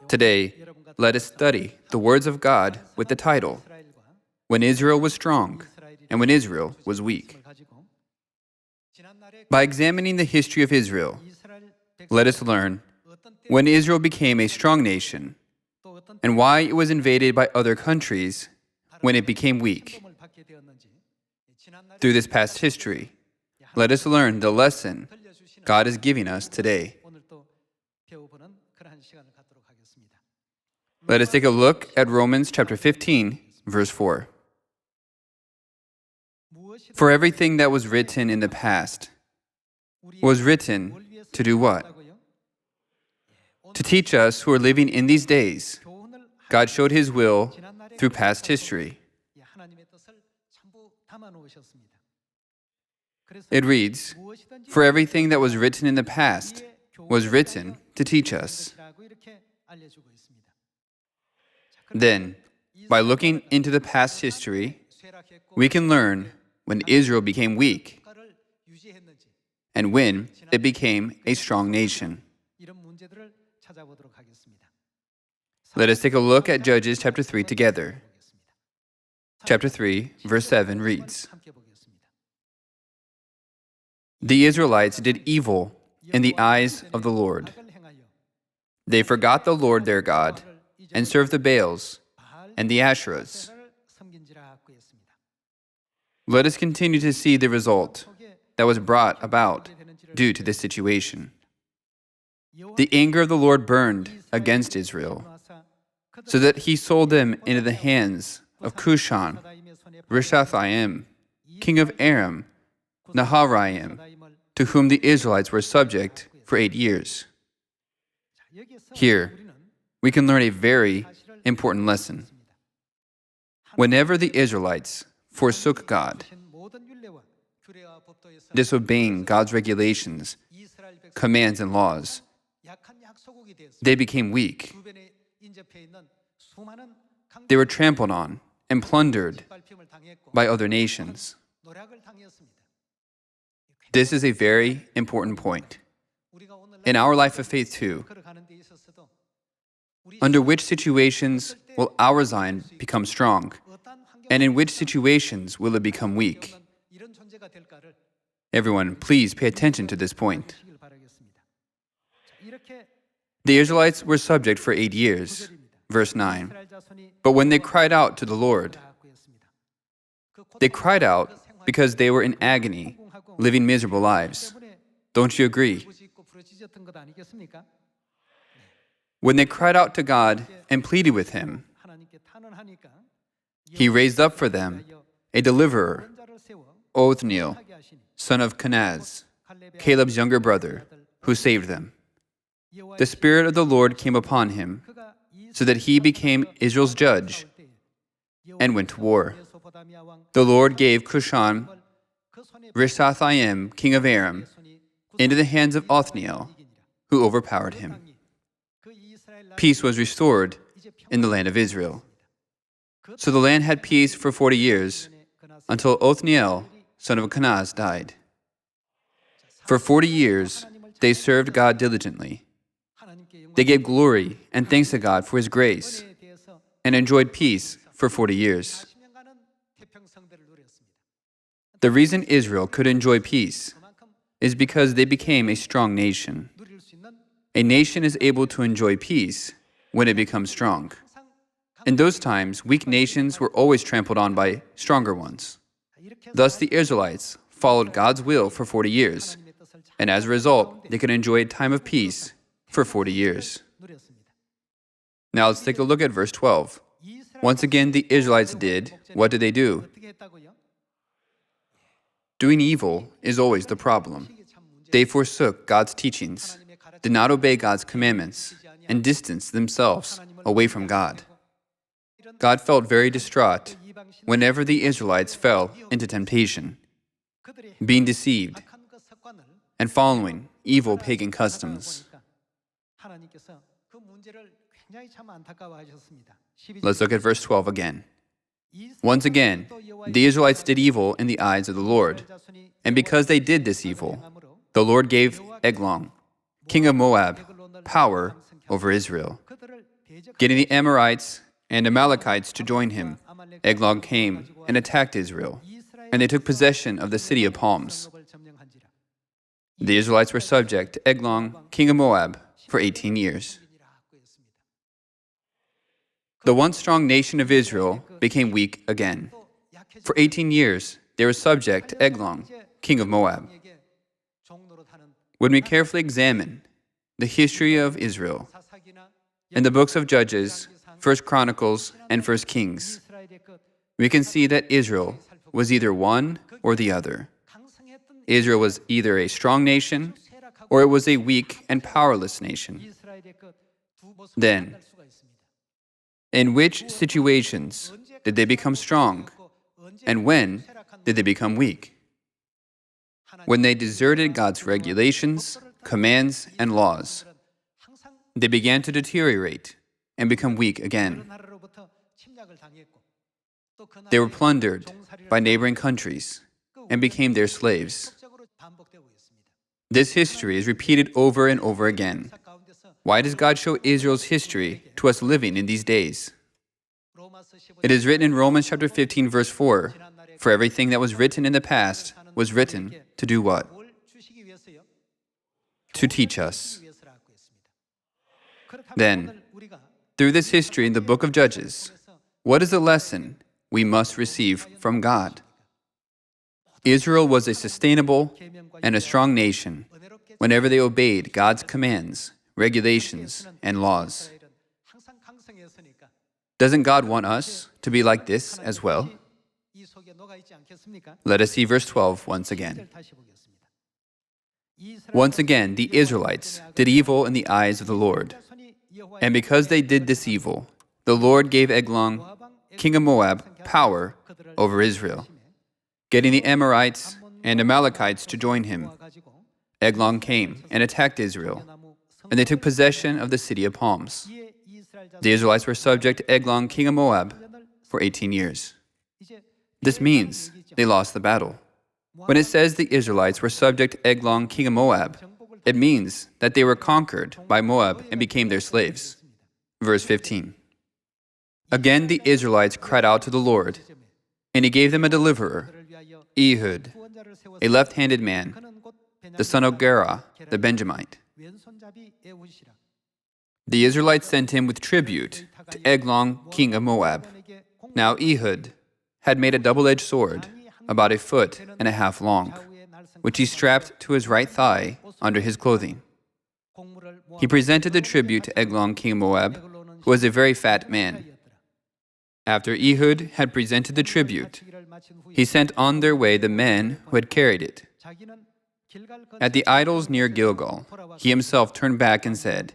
Today, let us study the words of God with the title, When Israel Was Strong and When Israel Was Weak. By examining the history of Israel, let us learn when Israel became a strong nation and why it was invaded by other countries when it became weak. Through this past history, let us learn the lesson God is giving us today. Let us take a look at Romans chapter 15, verse 4. For everything that was written in the past was written to do what? To teach us who are living in these days. God showed His will through past history. It reads, for everything that was written in the past was written to teach us. Then, by looking into the past history, we can learn when Israel became weak and when it became a strong nation. Let us take a look at Judges chapter 3 together. Chapter 3, verse 7 reads, the Israelites did evil in the eyes of the Lord. They forgot the Lord their God and served the Baals and the Asherahs. Let us continue to see the result that was brought about due to this situation. The anger of the Lord burned against Israel, so that He sold them into the hands of Cushan, Rishathaim, king of Aram, Naharaim, to whom the Israelites were subject for 8 years. Here, we can learn a very important lesson. Whenever the Israelites forsook God, disobeying God's regulations, commands, and laws, they became weak. They were trampled on and plundered by other nations. This is a very important point. In our life of faith too, under which situations will our Zion become strong? And in which situations will it become weak? Everyone, please pay attention to this point. The Israelites were subject for 8 years. Verse 9. But when they cried out to the Lord, they cried out because they were in agony, living miserable lives. Don't you agree? When they cried out to God and pleaded with Him, He raised up for them a deliverer, Othniel, son of Kenaz, Caleb's younger brother, who saved them. The Spirit of the Lord came upon him, so that he became Israel's judge and went to war. The Lord gave Cushan, Rishathaim, king of Aram, into the hands of Othniel, who overpowered him. Peace was restored in the land of Israel. So the land had peace for 40 years, until Othniel, son of Kenaz, died. For 40 years, they served God diligently. They gave glory and thanks to God for His grace, and enjoyed peace for 40 years. The reason Israel could enjoy peace is because they became a strong nation. A nation is able to enjoy peace when it becomes strong. In those times, weak nations were always trampled on by stronger ones. Thus, the Israelites followed God's will for 40 years, and as a result, they could enjoy a time of peace for 40 years. Now let's take a look at verse 12. Once again, the Israelites did. What did they do? Doing evil is always the problem. They forsook God's teachings, did not obey God's commandments, and distanced themselves away from God. God felt very distraught whenever the Israelites fell into temptation, being deceived, and following evil pagan customs. Let's look at verse 12 again. Once again, the Israelites did evil in the eyes of the Lord, and because they did this evil, the Lord gave Eglon, king of Moab, power over Israel. Getting the Amorites and Amalekites to join him, Eglon came and attacked Israel, and they took possession of the city of palms. The Israelites were subject to Eglon, king of Moab, for 18 years. The once strong nation of Israel became weak again. For 18 years, they were subject to Eglon, king of Moab. When we carefully examine the history of Israel in the books of Judges, 1 Chronicles, and 1 Kings, we can see that Israel was either one or the other. Israel was either a strong nation or it was a weak and powerless nation. Then, in which situations did they become strong? And when did they become weak? When they deserted God's regulations, commands, and laws, they began to deteriorate and become weak again. They were plundered by neighboring countries and became their slaves. This history is repeated over and over again. Why does God show Israel's history to us living in these days? It is written in Romans chapter 15, verse 4, "For everything that was written in the past was written to do what? To teach us." Then, through this history in the book of Judges, what is the lesson we must receive from God? Israel was a sustainable and a strong nation whenever they obeyed God's commands, regulations, and laws. Doesn't God want us to be like this as well? Let us see verse 12 once again. Once again, the Israelites did evil in the eyes of the Lord. And because they did this evil, the Lord gave Eglon, king of Moab, power over Israel, getting the Amorites and Amalekites to join him. Eglon came and attacked Israel, and they took possession of the city of palms. The Israelites were subject to Eglon, king of Moab, for 18 years. This means they lost the battle. When it says the Israelites were subject to Eglon, king of Moab, it means that they were conquered by Moab and became their slaves. Verse 15. Again the Israelites cried out to the Lord, and he gave them a deliverer, Ehud, a left-handed man, the son of Gera, the Benjamite. The Israelites sent him with tribute to Eglon, king of Moab. Now Ehud had made a double-edged sword, about 1.5 feet long, which he strapped to his right thigh under his clothing. He presented the tribute to Eglon, king of Moab, who was a very fat man. After Ehud had presented the tribute, he sent on their way the men who had carried it. At the idols near Gilgal, he himself turned back and said,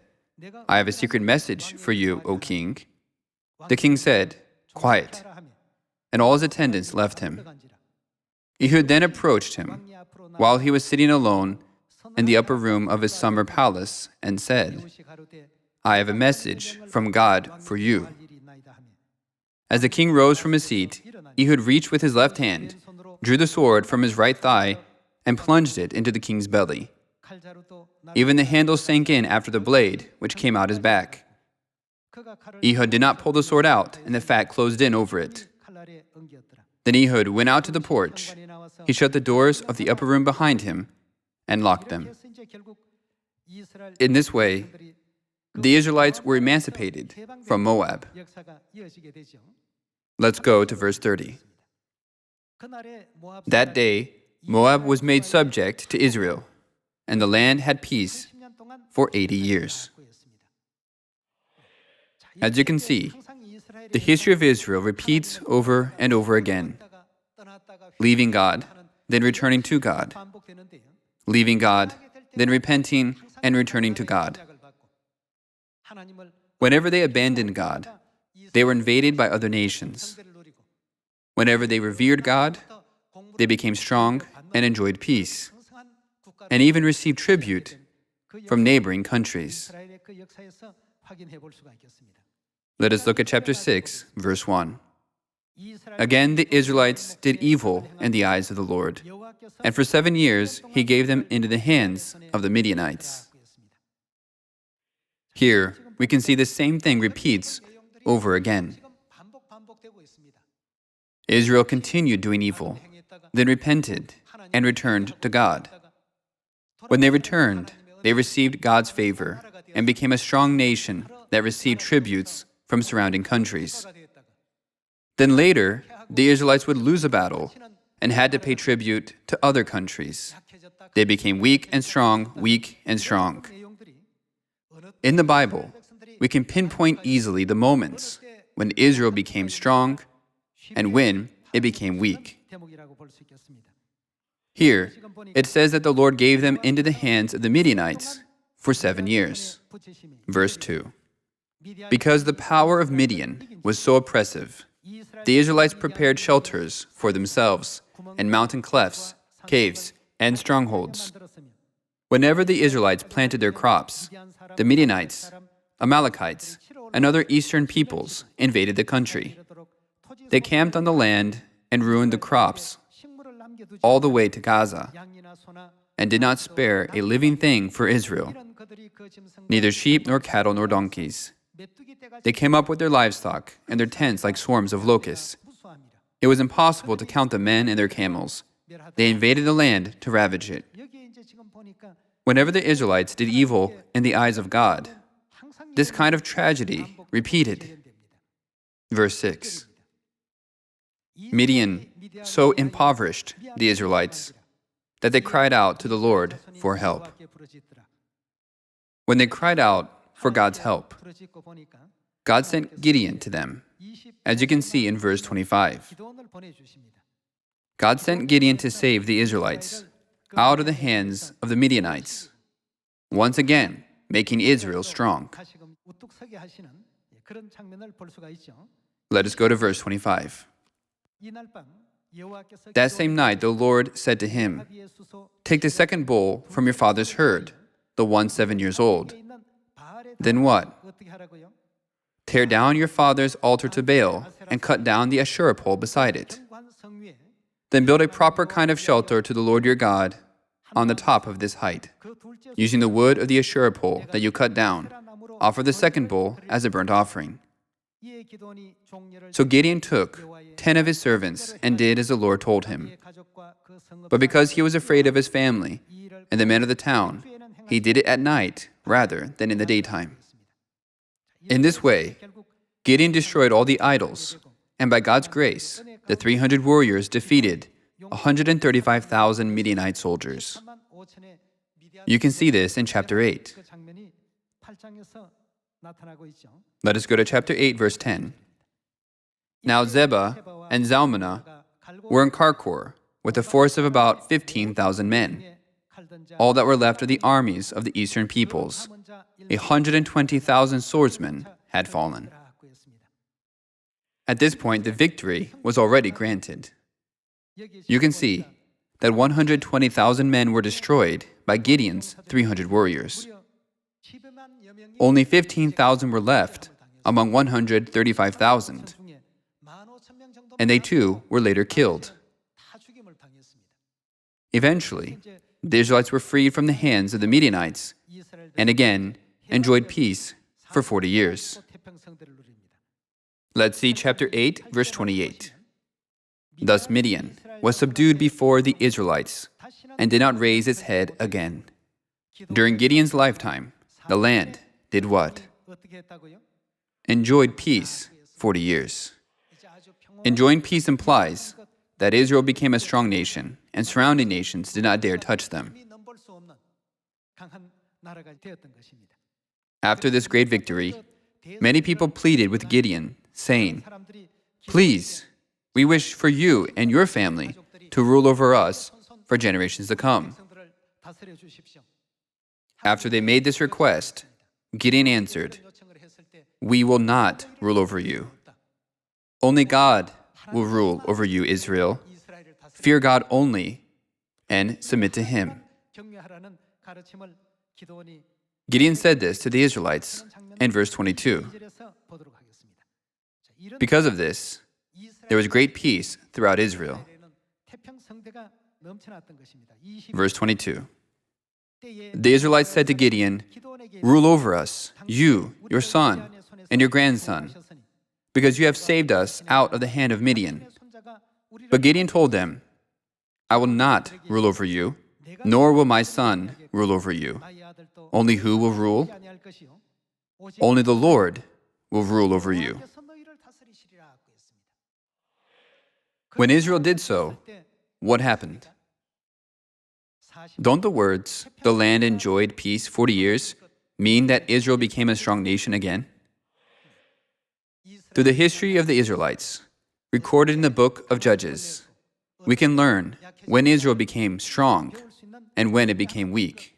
"I have a secret message for you, O king." The king said, "Quiet," and all his attendants left him. Ehud then approached him while he was sitting alone in the upper room of his summer palace and said, "I have a message from God for you." As the king rose from his seat, Ehud reached with his left hand, drew the sword from his right thigh, and plunged it into the king's belly. Even the handle sank in after the blade, which came out his back. Ehud did not pull the sword out, and the fat closed in over it. Then Ehud went out to the porch. He shut the doors of the upper room behind him and locked them. In this way, the Israelites were emancipated from Moab. Let's go to verse 30. That day, Moab was made subject to Israel, and the land had peace for 80 years. As you can see, the history of Israel repeats over and over again. Leaving God, then returning to God. Leaving God, then repenting and returning to God. Whenever they abandoned God, they were invaded by other nations. Whenever they revered God, they became strong and enjoyed peace, and even received tribute from neighboring countries. Let us look at chapter 6, verse 1. Again, the Israelites did evil in the eyes of the Lord, and for 7 years he gave them into the hands of the Midianites. Here, we can see the same thing repeats over again. Israel continued doing evil, then repented and returned to God. When they returned, they received God's favor and became a strong nation that received tributes from surrounding countries. Then later, the Israelites would lose a battle and had to pay tribute to other countries. They became weak and strong, weak and strong. In the Bible, we can pinpoint easily the moments when Israel became strong and when it became weak. Here, it says that the Lord gave them into the hands of the Midianites for 7 years. Verse 2. Because the power of Midian was so oppressive, the Israelites prepared shelters for themselves and mountain clefts, caves, and strongholds. Whenever the Israelites planted their crops, the Midianites, Amalekites, and other eastern peoples invaded the country. They camped on the land and ruined the crops all the way to Gaza, and did not spare a living thing for Israel, neither sheep nor cattle nor donkeys. They came up with their livestock and their tents like swarms of locusts. It was impossible to count the men and their camels. They invaded the land to ravage it. Whenever the Israelites did evil in the eyes of God, this kind of tragedy repeated. Verse 6. Midian so impoverished the Israelites that they cried out to the Lord for help. When they cried out for God's help, God sent Gideon to them, as you can see in verse 25. God sent Gideon to save the Israelites out of the hands of the Midianites, once again making Israel strong. Let us go to verse 25. That same night the Lord said to him, "Take the second bull from your father's herd, the one 7 years old." Then what? Tear down your father's altar to Baal and cut down the Asherah pole beside it. Then build a proper kind of shelter to the Lord your God on the top of this height. Using the wood of the Asherah pole that you cut down, offer the second bull as a burnt offering. So Gideon took 10 of his servants and did as the Lord told him. But because he was afraid of his family and the men of the town, he did it at night rather than in the daytime. In this way, Gideon destroyed all the idols, and by God's grace, the 300 warriors defeated 135,000 Midianite soldiers. You can see this in chapter 8. Let us go to chapter 8, verse 10. Now Zebah and Zalmunna were in Karkor with a force of about 15,000 men, all that were left of the armies of the eastern peoples. 120,000 swordsmen had fallen. At this point, the victory was already granted. You can see that 120,000 men were destroyed by Gideon's 300 warriors. Only 15,000 were left among 135,000, and they too were later killed. Eventually, the Israelites were freed from the hands of the Midianites and again enjoyed peace for 40 years. Let's see chapter 8, verse 28. Thus Midian was subdued before the Israelites and did not raise its head again. During Gideon's lifetime, the land did what? Enjoyed peace 40 years. Enjoying peace implies that Israel became a strong nation and surrounding nations did not dare touch them. After this great victory, many people pleaded with Gideon, saying, "Please, we wish for you and your family to rule over us for generations to come." After they made this request, Gideon answered, "We will not rule over you. Only God will rule over you, Israel. Fear God only and submit to Him." Gideon said this to the Israelites in verse 22. Because of this, there was great peace throughout Israel. Verse 22. The Israelites said to Gideon, "Rule over us, you, your son, and your grandson, because you have saved us out of the hand of Midian." But Gideon told them, "I will not rule over you, nor will my son rule over you. Only who will rule? Only the Lord will rule over you." When Israel did so, what happened? Don't the words, "the land enjoyed peace 40 years, mean that Israel became a strong nation again? Through the history of the Israelites, recorded in the book of Judges, we can learn when Israel became strong and when it became weak.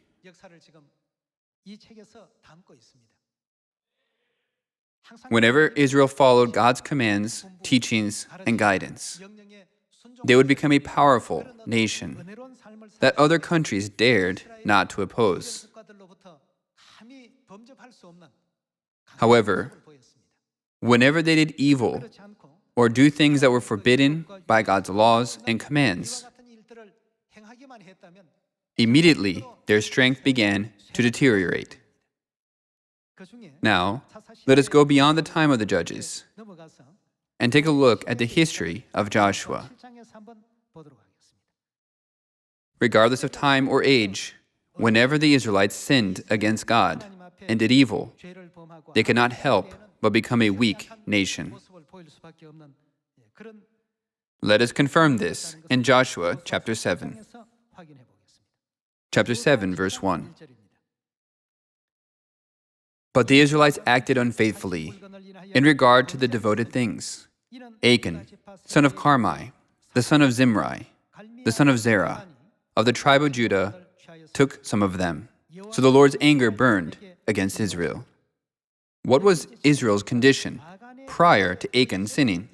Whenever Israel followed God's commands, teachings, and guidance, they would become a powerful nation that other countries dared not to oppose. However, whenever they did evil or do things that were forbidden by God's laws and commands, immediately their strength began to deteriorate. Now, let us go beyond the time of the Judges and take a look at the history of Joshua. Regardless of time or age, whenever the Israelites sinned against God and did evil, they could not help but become a weak nation. Let us confirm this in Joshua chapter 7. Chapter 7, verse 1. But the Israelites acted unfaithfully in regard to the devoted things. Achan, son of Carmi, the son of Zimri, the son of Zerah, of the tribe of Judah, took some of them. So the Lord's anger burned against Israel. What was Israel's condition prior to Achan sinning?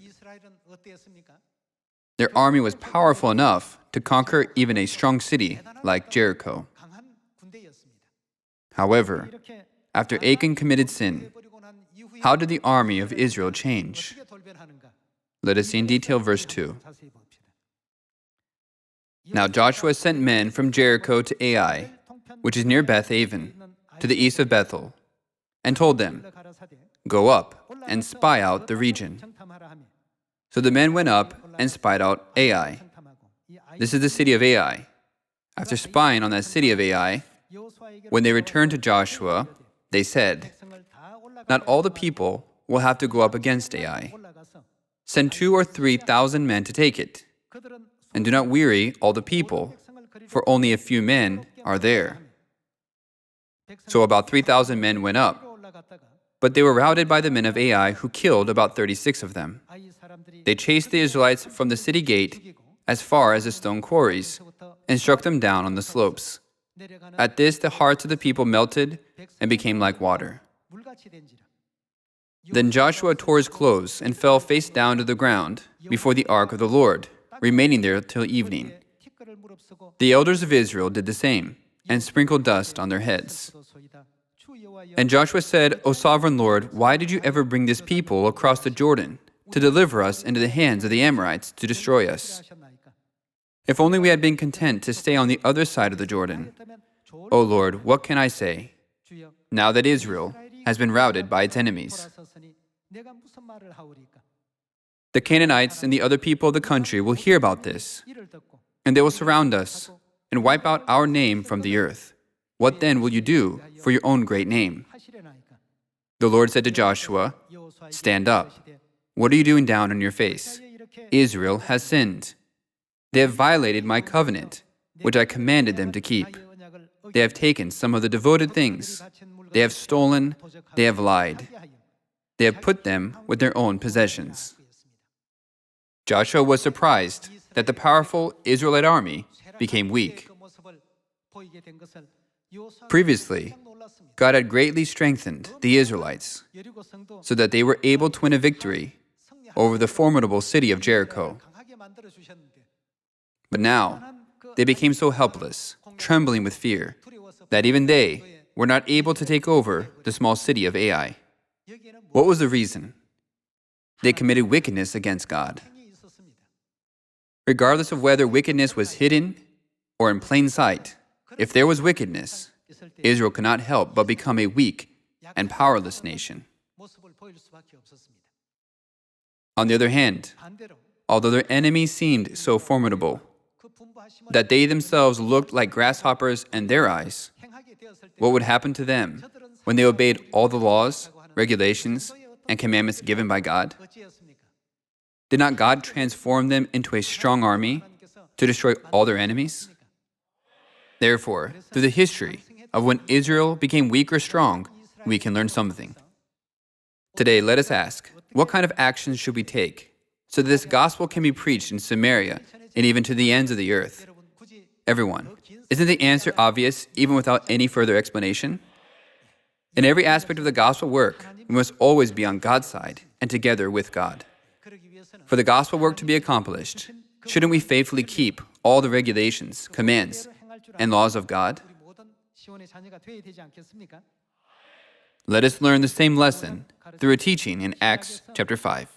Their army was powerful enough to conquer even a strong city like Jericho. However, after Achan committed sin, how did the army of Israel change? Let us see in detail verse 2. Now Joshua sent men from Jericho to Ai, which is near Beth-aven, to the east of Bethel, and told them, "Go up and spy out the region." So the men went up and spied out Ai. This is the city of Ai. After spying on that city of Ai, when they returned to Joshua, they said, "Not all the people will have to go up against Ai. Send 2,000 or 3,000 men to take it. And do not weary all the people, for only a few men are there." So about 3,000 men went up, but they were routed by the men of Ai, who killed about 36 of them. They chased the Israelites from the city gate as far as the stone quarries and struck them down on the slopes. At this, the hearts of the people melted and became like water. Then Joshua tore his clothes and fell face down to the ground before the ark of the Lord, remaining there till evening. The elders of Israel did the same and sprinkled dust on their heads. And Joshua said, "O sovereign Lord, why did you ever bring this people across the Jordan to deliver us into the hands of the Amorites to destroy us? If only we had been content to stay on the other side of the Jordan. O Lord, what can I say, now that Israel has been routed by its enemies? The Canaanites and the other people of the country will hear about this, and they will surround us and wipe out our name from the earth. What then will you do for your own great name?" The Lord said to Joshua, "Stand up. What are you doing down on your face? Israel has sinned. They have violated my covenant, which I commanded them to keep. They have taken some of the devoted things. They have stolen. They have lied. They have put them with their own possessions." Joshua was surprised that the powerful Israelite army became weak. Previously, God had greatly strengthened the Israelites so that they were able to win a victory over the formidable city of Jericho. But now, they became so helpless, trembling with fear, that even they were not able to take over the small city of Ai. What was the reason? They committed wickedness against God. Regardless of whether wickedness was hidden or in plain sight, If there was wickedness, Israel could not help but become a weak and powerless nation. On the other hand, although their enemies seemed so formidable that they themselves looked like grasshoppers in their eyes, what would happen to them when they obeyed all the laws, regulations, and commandments given by God? Did not God transform them into a strong army to destroy all their enemies? Therefore, through the history of when Israel became weak or strong, we can learn something. Today, let us ask, what kind of actions should we take so that this gospel can be preached in Samaria and even to the ends of the earth? Everyone, isn't the answer obvious even without any further explanation? In every aspect of the gospel work, we must always be on God's side and together with God. For the gospel work to be accomplished, shouldn't we faithfully keep all the regulations, commands, and laws of God? Let us learn the same lesson through a teaching in Acts chapter 5.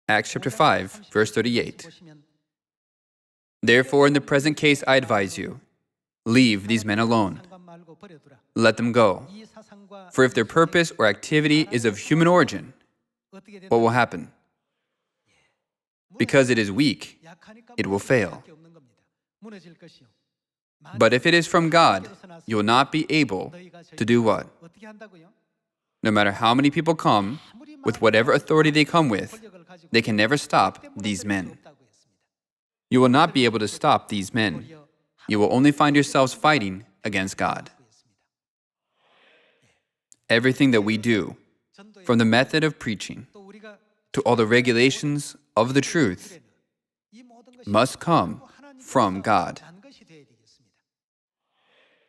Acts chapter 5, verse 38. Therefore, in the present case, I advise you, leave these men alone. Let them go. For if their purpose or activity is of human origin, what will happen? Because it is weak, it will fail. But if it is from God, you will not be able to do what? No matter how many people come, with whatever authority they come with, they can never stop these men. You will not be able to stop these men. You will only find yourselves fighting against God. Everything that we do, from the method of preaching to all the regulations of the truth, must come from God.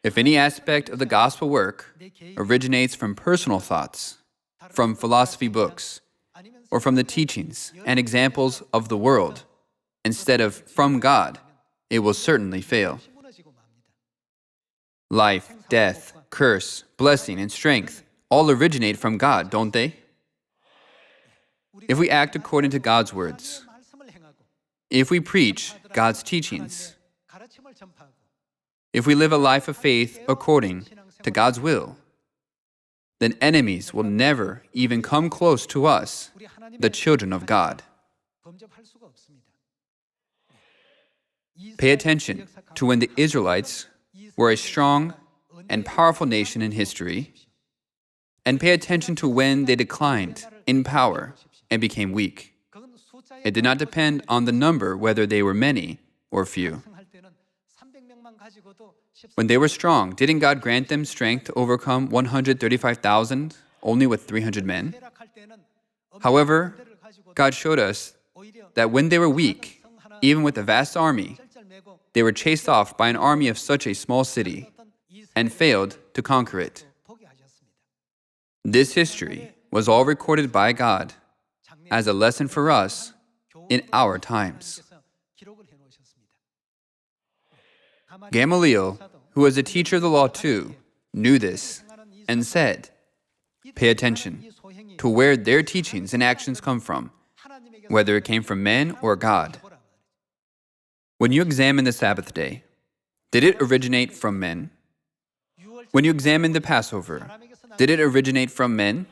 If any aspect of the gospel work originates from personal thoughts, from philosophy books, or from the teachings and examples of the world, instead of from God, it will certainly fail. Life, death, curse, blessing, and strength all originate from God, don't they? If we act according to God's words, if we preach God's teachings, if we live a life of faith according to God's will, then enemies will never even come close to us, the children of God. Pay attention to when the Israelites were a strong and powerful nation in history, and pay attention to when they declined in power and became weak. It did not depend on the number whether they were many or few. When they were strong, didn't God grant them strength to overcome 135,000 only with 300 men? However, God showed us that when they were weak, even with a vast army, they were chased off by an army of such a small city and failed to conquer it. This history was all recorded by God as a lesson for us in our times. Gamaliel, who was a teacher of the law too, knew this and said, "Pay attention to where their teachings and actions come from, whether it came from men or God." When you examine the Sabbath day, did it originate from men? When you examine the Passover, did it originate from men?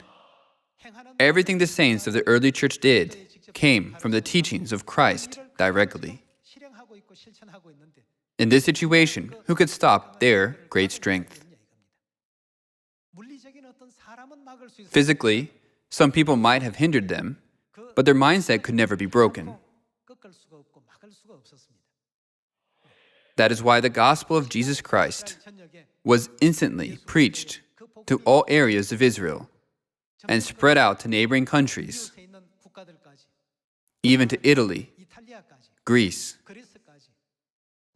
Everything the saints of the early church did came from the teachings of Christ directly. In this situation, who could stop their great strength? Physically, some people might have hindered them, but their mindset could never be broken. That is why the gospel of Jesus Christ was instantly preached to all areas of Israel and spread out to neighboring countries, even to Italy, Greece,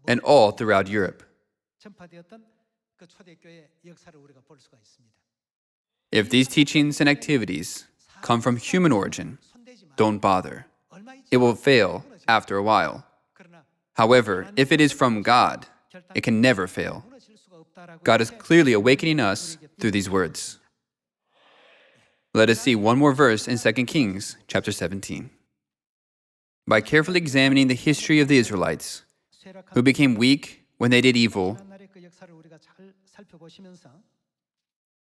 and all throughout Europe. If these teachings and activities come from human origin, don't bother. It will fail after a while. However, if it is from God, it can never fail. God is clearly awakening us through these words. Let us see one more verse in 2 Kings chapter 17. By carefully examining the history of the Israelites, who became weak when they did evil.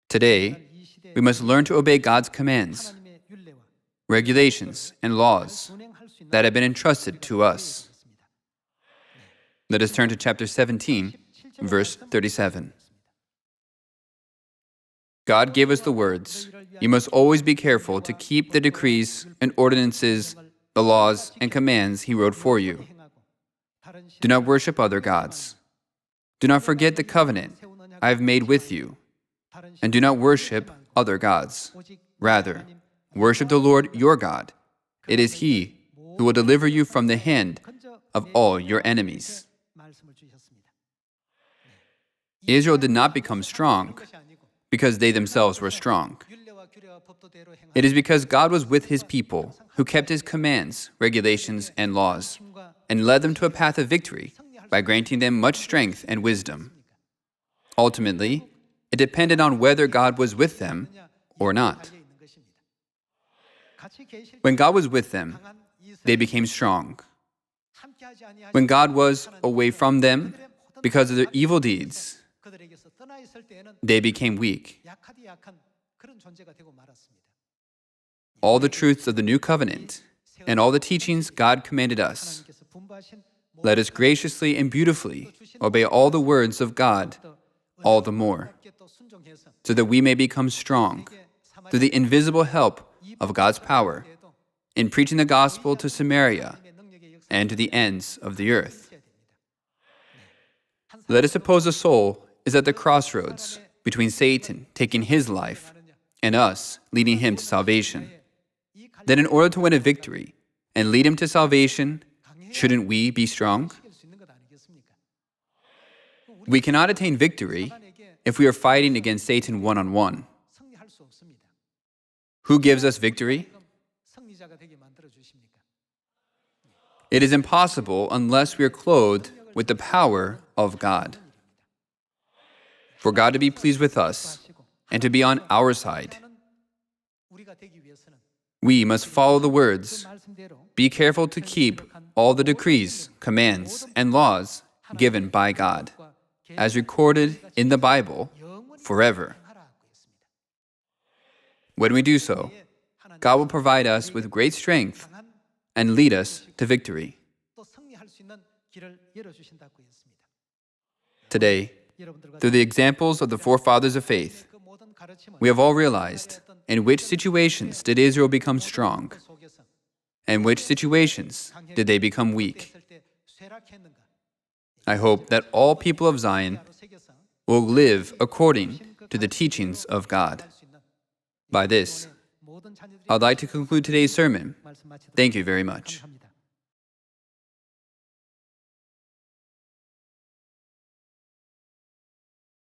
Today, we must learn to obey God's commands, regulations, and laws that have been entrusted to us. Let us turn to chapter 17, verse 37. God gave us the words, "You must always be careful to keep the decrees and ordinances, the laws and commands He wrote for you. Do not worship other gods. Do not forget the covenant I have made with you. And do not worship other gods. Rather, worship the Lord your God. It is He who will deliver you from the hand of all your enemies." Israel did not become strong because they themselves were strong. It is because God was with His people, who kept His commands, regulations, and laws, and led them to a path of victory by granting them much strength and wisdom. Ultimately, it depended on whether God was with them or not. When God was with them, they became strong. When God was away from them because of their evil deeds, they became weak. All the truths of the new covenant and all the teachings God commanded us, let us graciously and beautifully obey all the words of God all the more, so that we may become strong through the invisible help of God's power in preaching the gospel to Samaria and to the ends of the earth. Let us suppose a soul is at the crossroads between Satan taking his life and us leading him to salvation. Then in order to win a victory and lead him to salvation, shouldn't we be strong? We cannot attain victory if we are fighting against Satan one-on-one. Who gives us victory? It is impossible unless we are clothed with the power of God. For God to be pleased with us and to be on our side, we must follow the words, "Be careful to keep all the decrees, commands, and laws given by God, as recorded in the Bible, forever." When we do so, God will provide us with great strength and lead us to victory. Today, through the examples of the forefathers of faith, we have all realized in which situations did Israel become strong, and which situations did they become weak. I hope that all people of Zion will live according to the teachings of God. By this, I'd like to conclude today's sermon. Thank you very much.